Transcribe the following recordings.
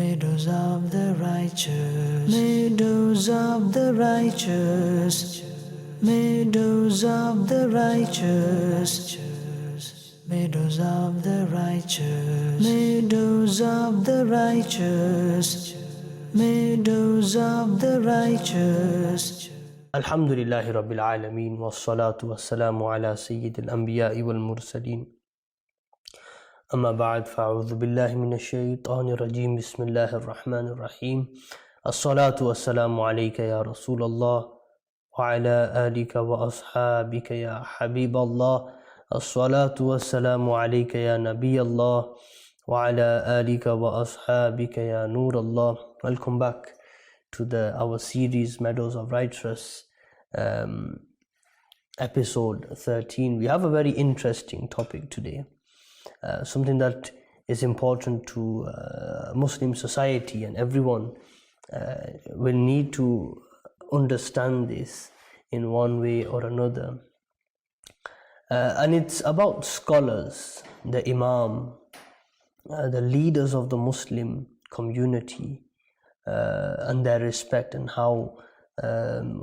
Meadows of the righteous, meadows of the righteous, meadows of the righteous, meadows of the righteous, meadows of the righteous, meadows of the righteous. Alhamdulillahi Rabbil Alameen wassalatu wassalamu ala Sayyidil Anbiya'i wal Mursaleen. Amma ba'd, fa'udhu billahi minash shaitanir rajeem. Bismillahir Rahmanir Rahim. As-salatu wassalamu alayka ya Rasulallah wa ala alika wa ashabika ya Habiballah. As-salatu wassalamu alayka ya Nabiyallah wa ala alika wa ashabika ya Nurallah. Welcome back to our series Meadows of Righteous, episode 13. We have a very interesting topic today, something that is important to Muslim society, and everyone will need to understand this in one way or another. And it's about scholars, the Imam, the leaders of the Muslim community, and their respect, and how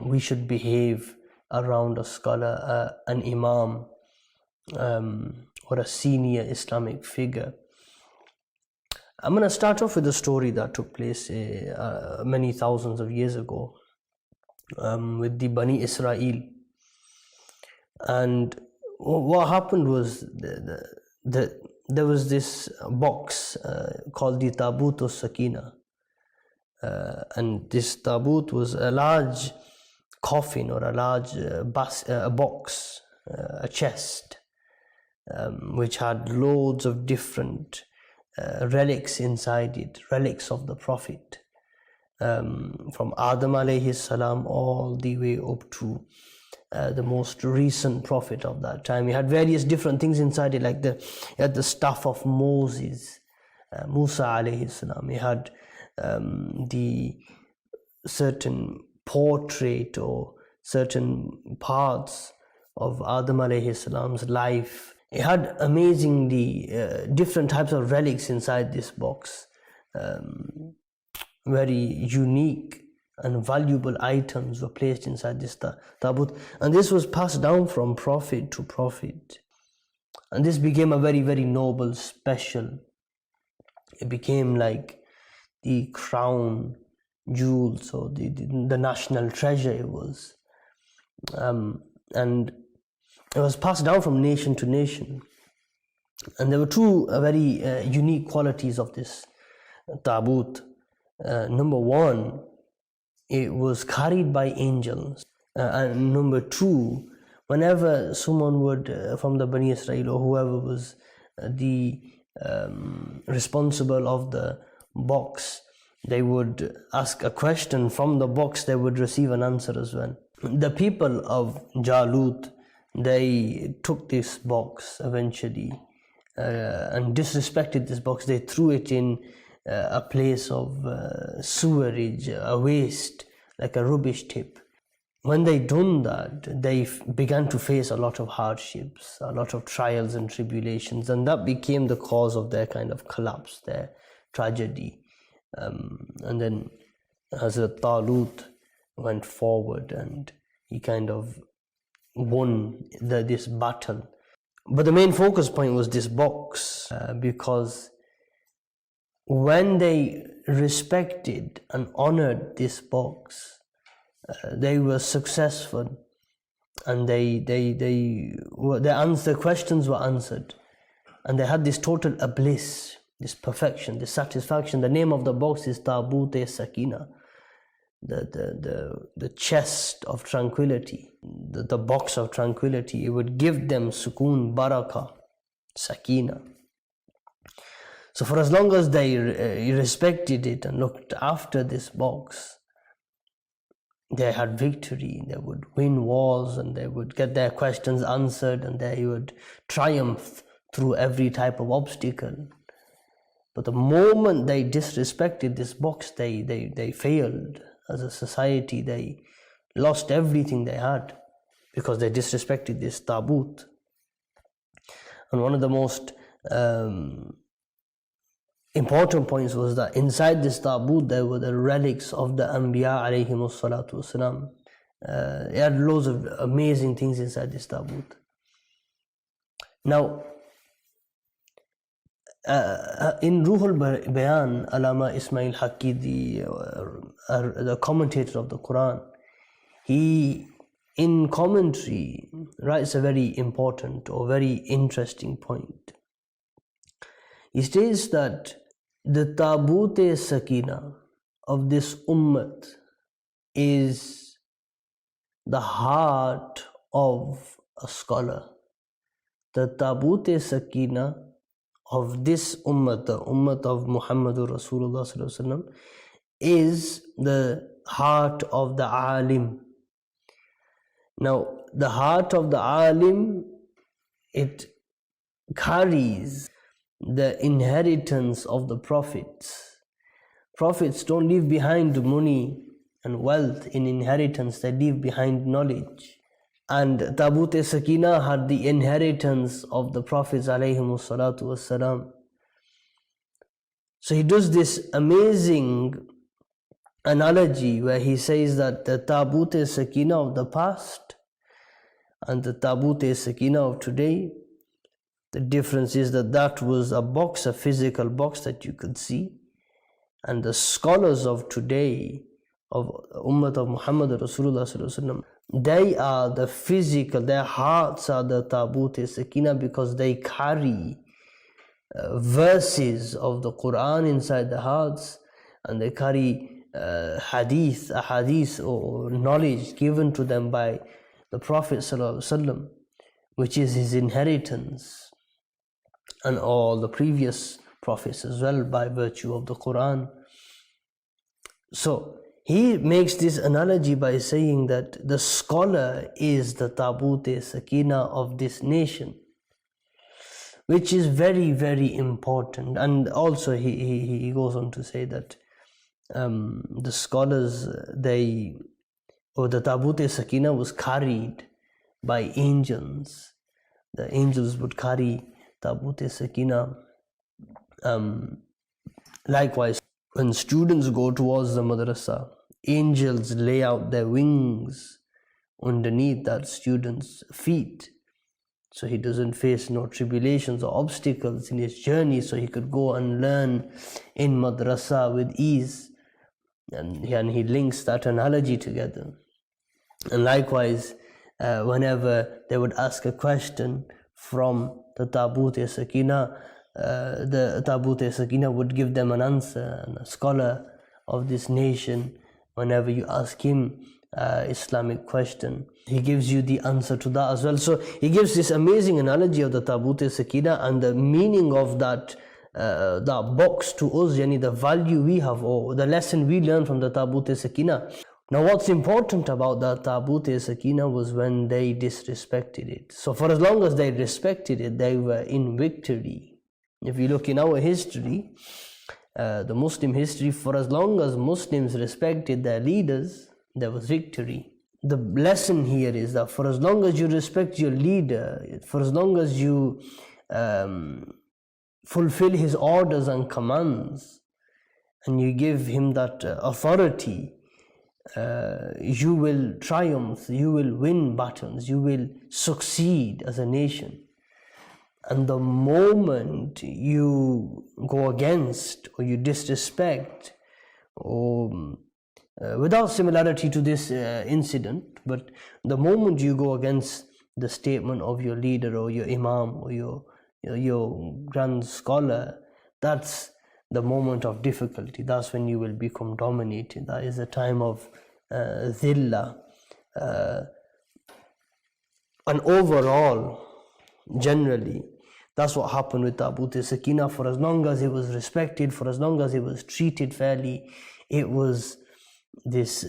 we should behave around a scholar, an Imam, or a senior Islamic figure. I'm going to start off with a story that took place many thousands of years ago with the Bani Israel. And what happened was there was this box called the Tabut al-Sakina. And this tabut was a large coffin, or a large box, a chest, which had loads of different relics inside it, relics of the Prophet, from Adam alayhi salam all the way up to the most recent Prophet of that time. He had various different things inside it, like he had the staff of Moses, Musa alayhi salam. He had the certain portrait or certain parts of Adam alayhi salam's life. It had amazingly different types of relics inside this box, very unique and valuable items were placed inside this tabut, and this was passed down from prophet to prophet, and this became a very, very noble, special. It became like the crown jewels, or the national treasure it was, and it was passed down from nation to nation. And there were two very unique qualities of this tabut. Number one, it was carried by angels, and number two, whenever someone would from the Bani Israel, or whoever was the responsible of the box, they would ask a question from the box, they would receive an answer as well. The people of Jalut, they took this box eventually and disrespected this box. They threw it in a place of sewerage, a waste, like a rubbish tip. When they done that, they began to face a lot of hardships, a lot of trials and tribulations, and that became the cause of their kind of collapse, their tragedy. And then Hazrat Talut went forward, and he kind of won this battle. But the main focus point was this box, because when they respected and honored this box, they were successful, and their questions were answered, and they had this total bliss, this perfection, this satisfaction. The name of the box is Tabut-e-Sakina, the chest of tranquility, the box of tranquility. It would give them sukoon, barakah, sakina. So for as long as they respected it and looked after this box, they had victory. They would win wars, and they would get their questions answered, and they would triumph through every type of obstacle. But the moment they disrespected this box, they failed as a society. They lost everything they had because they disrespected this tabut. And one of the most important points was that inside this taboot there were the relics of the Anbiya alayhimus salatu wasalam. It had loads of amazing things inside this taboot. Now, in Ruhul Bayan, Allama Ismail Haqqi, the commentator of the Quran, he in commentary writes a very important or very interesting point. He states that the Tabut-e-Sakina of this Ummat is the heart of a scholar. The Tabut-e-Sakina of this Ummat, the Ummat of Muhammadur Rasulullah Sallallahu Alaihi Wasallam, is the heart of the Alim. Now, the heart of the Alim, it carries the inheritance of the Prophets. Prophets don't leave behind money and wealth in inheritance, they leave behind knowledge. And Tabut-e-Sakina had the inheritance of the Prophets alayhimus salatu wassalam. So he does this amazing analogy where he says that the Tabut-e-Sakina of the past and the Tabut-e-Sakina of today, the difference is that that was a box, a physical box that you could see, and the scholars of today, of Ummah of Muhammad Rasulullah Sallallahu Alaihi Wasallam, they are the physical, their hearts are the Tabut-e-Sakina because they carry verses of the Quran inside the hearts, and they carry hadith or knowledge given to them by the Prophet Sallallahu Alaihi Wasallam, which is his inheritance, and all the previous prophets as well by virtue of the Quran. So he makes this analogy by saying that the scholar is the Tabut-e-Sakina of this nation, which is very, very important. And also he goes on to say that the scholars, the Tabut-e-Sakina was carried by angels. The angels would carry Tabut-e-Sakina. Likewise, when students go towards the madrasa, angels lay out their wings underneath that student's feet, so he doesn't face no tribulations or obstacles in his journey, so he could go and learn in madrasa with ease. And he links that analogy together. And likewise, whenever they would ask a question from the Tabut-e-Sakina, the Tabut-e-Sakina would give them an answer. And a scholar of this nation, whenever you ask him Islamic question, he gives you the answer to that as well. So he gives this amazing analogy of the Tabut-e-Sakina and the meaning of that box to us, yani the value we have or the lesson we learn from the Tabut-e-Sakina. Now what's important about that Tabut-e-Sakina was when they disrespected it. So for as long as they respected it, they were in victory. If you look in our history, the Muslim history, for as long as Muslims respected their leaders, there was victory. The lesson here is that for as long as you respect your leader, for as long as you fulfill his orders and commands, and you give him that authority, you will triumph, you will win battles, you will succeed as a nation. And the moment you go against or you disrespect, or without similarity to this incident, but the moment you go against the statement of your leader or your imam or your grand scholar, that's the moment of difficulty. That's when you will become dominated. That is a time of dhillah. And overall, generally, that's what happened with Tabut-e-Sakina. For as long as it was respected, for as long as it was treated fairly, it was this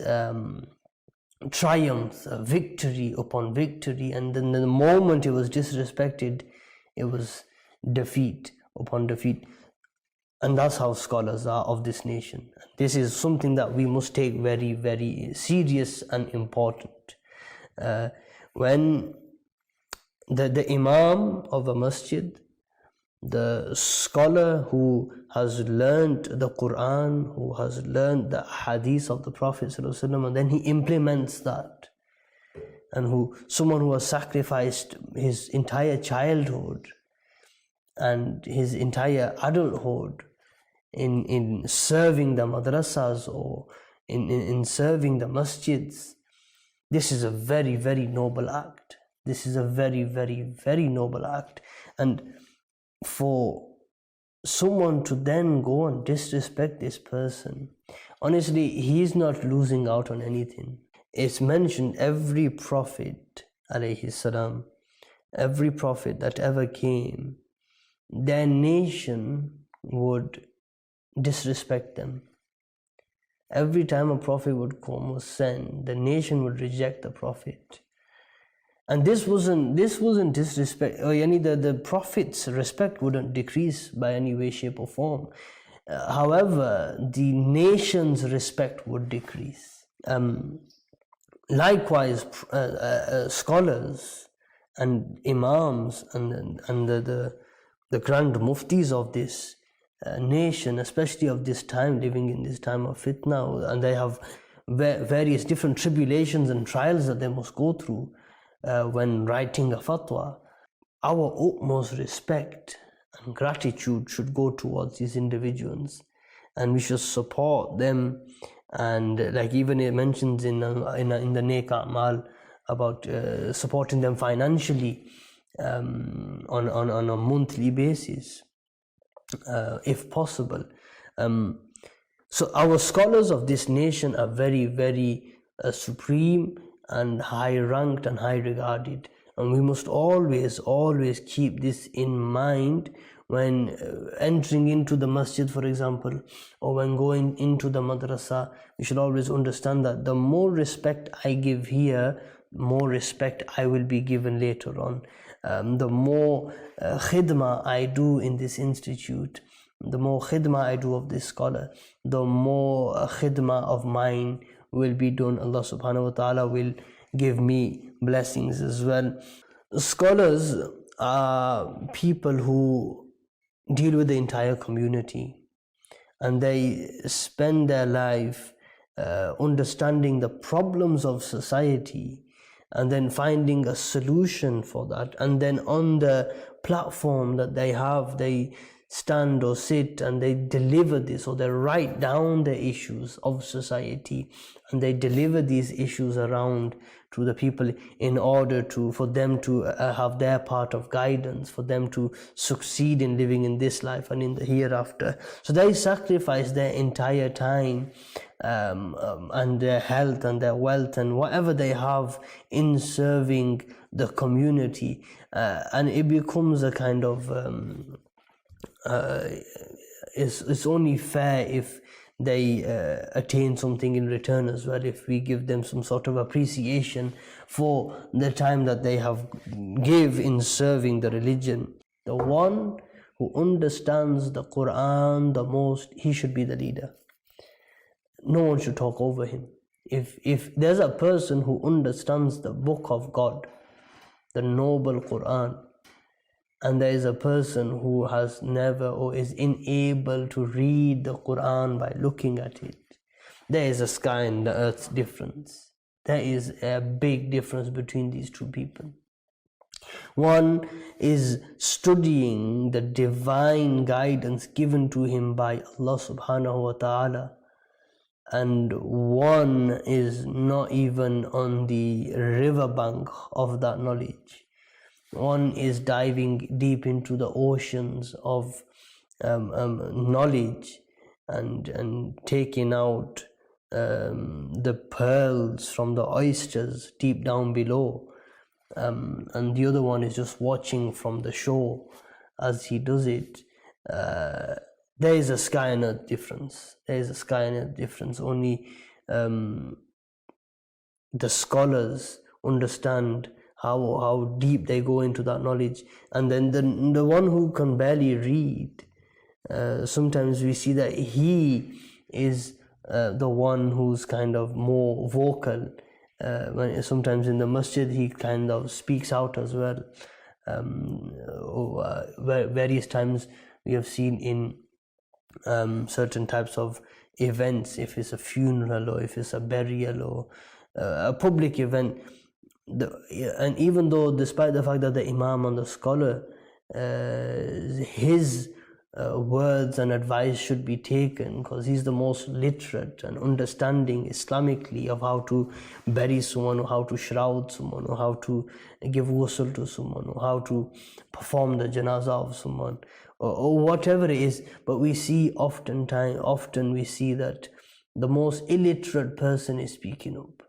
triumph, victory upon victory. And then the moment it was disrespected, it was defeat upon defeat. And that's how scholars are of this nation. This is something that we must take very, very serious and important. When the imam of a masjid The scholar who has learned the Quran, who has learned the hadith of the Prophet ﷺ, and then he implements that, and someone who has sacrificed his entire childhood and his entire adulthood in serving the madrasas or in serving the masjids. This is a very, very noble act. This is a very, very, very noble act. And for someone to then go and disrespect this person, honestly, he's not losing out on anything. It's mentioned every prophet, alayhi salam, every prophet that ever came, their nation would disrespect them. Every time a prophet would come or send, the nation would reject the prophet. And this wasn't disrespect, or the prophet's respect wouldn't decrease by any way, shape or form. However, the nation's respect would decrease. Likewise, scholars and imams and the grand muftis of this nation, especially of this time, living in this time of fitna, and they have various different tribulations and trials that they must go through when writing a fatwa. Our utmost respect and gratitude should go towards these individuals, and we should support them. And like even it mentions in the Nek A'mal about supporting them financially on a monthly basis, if possible. So our scholars of this nation are very, very supreme and high ranked and high regarded, and we must always keep this in mind when entering into the masjid, for example, or when going into the madrasa. We should always understand that the more respect I give here, more respect I will be given later on. The more khidmah I do in this institute, the more khidmah I do of this scholar, the more khidmah of mine will be done. Allah subhanahu wa ta'ala will give me blessings as well. Scholars are people who deal with the entire community, and they spend their life understanding the problems of society and then finding a solution for that. And then on the platform that they have, they stand or sit and they deliver this, or they write down the issues of society and they deliver these issues around to the people in order for them to have their part of guidance, for them to succeed in living in this life and in the hereafter. So they sacrifice their entire time and their health and their wealth and whatever they have in serving the community, and it becomes a kind of it's only fair if they attain something in return as well, if we give them some sort of appreciation for the time that they have give in serving the religion. The one who understands the Quran the most, he should be the leader. No one should talk over him. If there's a person who understands the book of God, the noble Quran, and there is a person who has never or is unable to read the Quran by looking at it, there is a sky and the earth difference. There is a big difference between these two people. One is studying the divine guidance given to him by Allah subhanahu wa ta'ala, and one is not even on the riverbank of that knowledge. One is diving deep into the oceans of knowledge and taking out the pearls from the oysters deep down below, and the other one is just watching from the shore as he does it. There is a sky and earth difference. There is a sky and earth difference. Only the scholars understand how deep they go into that knowledge. And then the one who can barely read, sometimes we see that he is the one who's kind of more vocal. When sometimes in the masjid he kind of speaks out as well. Various times we have seen in certain types of events, if it's a funeral or if it's a burial or a public event, and even though despite the fact that the imam and the scholar, his words and advice should be taken, because he's the most literate and understanding Islamically of how to bury someone, or how to shroud someone, or how to give ghusl to someone, or how to perform the janazah of someone, or whatever it is. But we see often we see that the most illiterate person is speaking up.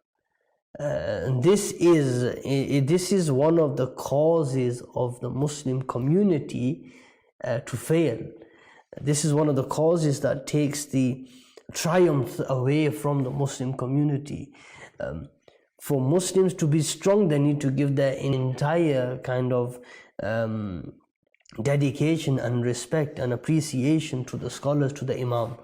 And this is one of the causes of the Muslim community to fail. This is one of the causes that takes the triumph away from the Muslim community. For Muslims to be strong, they need to give their entire kind of dedication and respect and appreciation to the scholars, to the Imam.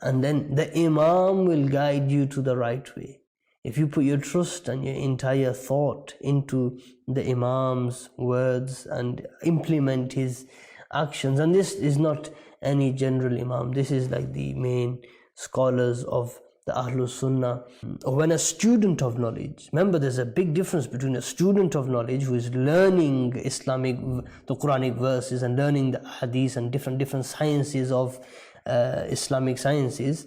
And then the Imam will guide you to the right way. If you put your trust and your entire thought into the Imam's words and implement his actions, and this is not any general Imam, this is like the main scholars of the Ahlul Sunnah. When a student of knowledge, remember there's a big difference between a student of knowledge who is learning the Quranic verses and learning the hadith and different sciences of Islamic sciences,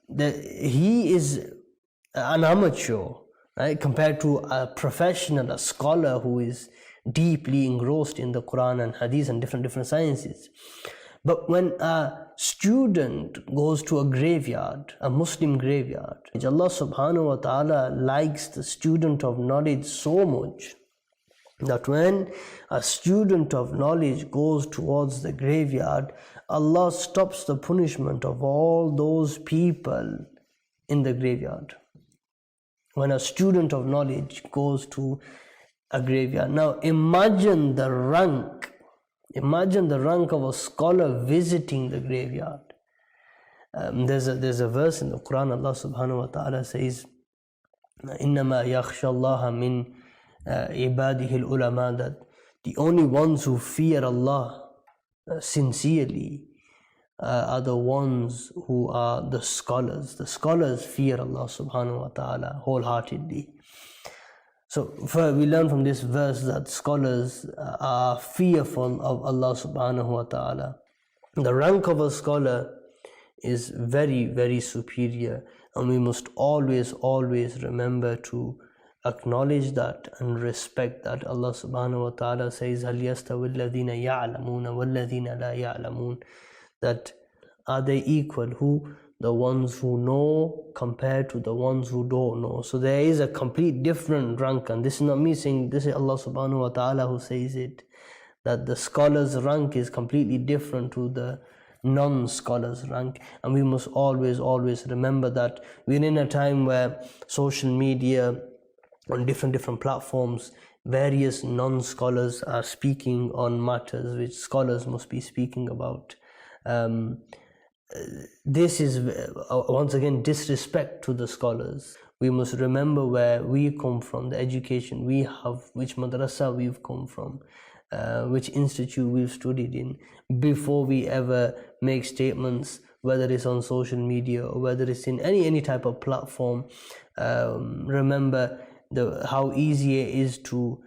he is an amateur, right, compared to a professional, a scholar who is deeply engrossed in the Quran and hadith and different sciences. But when a student goes to a graveyard, a Muslim graveyard, Allah subhanahu wa ta'ala likes the student of knowledge so much that when a student of knowledge goes towards the graveyard, Allah stops the punishment of all those people in the graveyard. When a student of knowledge goes to a graveyard. Now imagine the rank of a scholar visiting the graveyard. There's a verse in the Quran, Allah subhanahu wa ta'ala says, إِنَّمَا يَخْشَى اللَّهَ مِنْ عِبَادِهِ الْعُلَمَاء, that the only ones who fear Allah sincerely are the ones who are the scholars. The scholars fear Allah subhanahu wa ta'ala wholeheartedly. So we learn from this verse that scholars are fearful of Allah subhanahu wa ta'ala. The rank of a scholar is very, very superior, and we must always remember to acknowledge that and respect that. Allah subhanahu wa ta'ala says, هَلْ يَسْتَوِي الَّذِينَ يَعْلَمُونَ وَالَّذِينَ لَا يَعْلَمُونَ, that are they equal? Who? The ones who know compared to the ones who don't know. So there is a complete different rank, and this is not me saying, this is Allah subhanahu wa ta'ala who says it, that the scholar's rank is completely different to the non-scholar's rank. And we must always remember that we're in a time where social media, on different platforms, various non-scholars are speaking on matters which scholars must be speaking about. This is once again disrespect to the scholars. We must remember where we come from, the education we have, which madrasa we've come from, which institute we've studied in, before we ever make statements, whether it's on social media or whether it's in any type of platform. Remember how easy it is to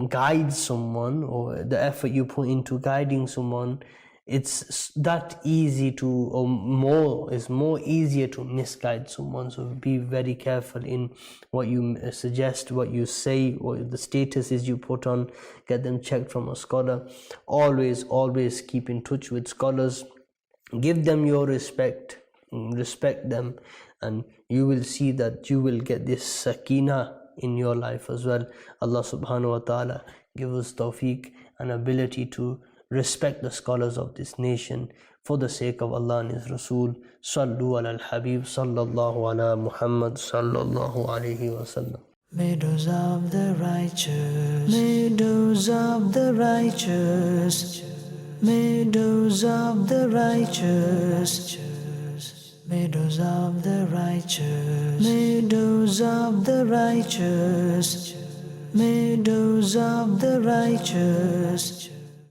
guide someone, or the effort you put into guiding someone. It's that easy to, or it's more easier to misguide someone. So be very careful in what you suggest, what you say, or the statuses you put on. Get them checked from a scholar. Always keep in touch with scholars. Give them your respect them, and you will see that you will get this sakina in your life as well. Allah subhanahu wa ta'ala give us tawfiq and ability to respect the scholars of this nation for the sake of Allah and His Rasul. Sallu ala al-Habib sallallahu ala Muhammad sallallahu alayhi wa sallam. Meadows of the righteous, meadows of the righteous, meadows of the righteous, meadows of the righteous, meadows of the righteous, Meadows of the righteous,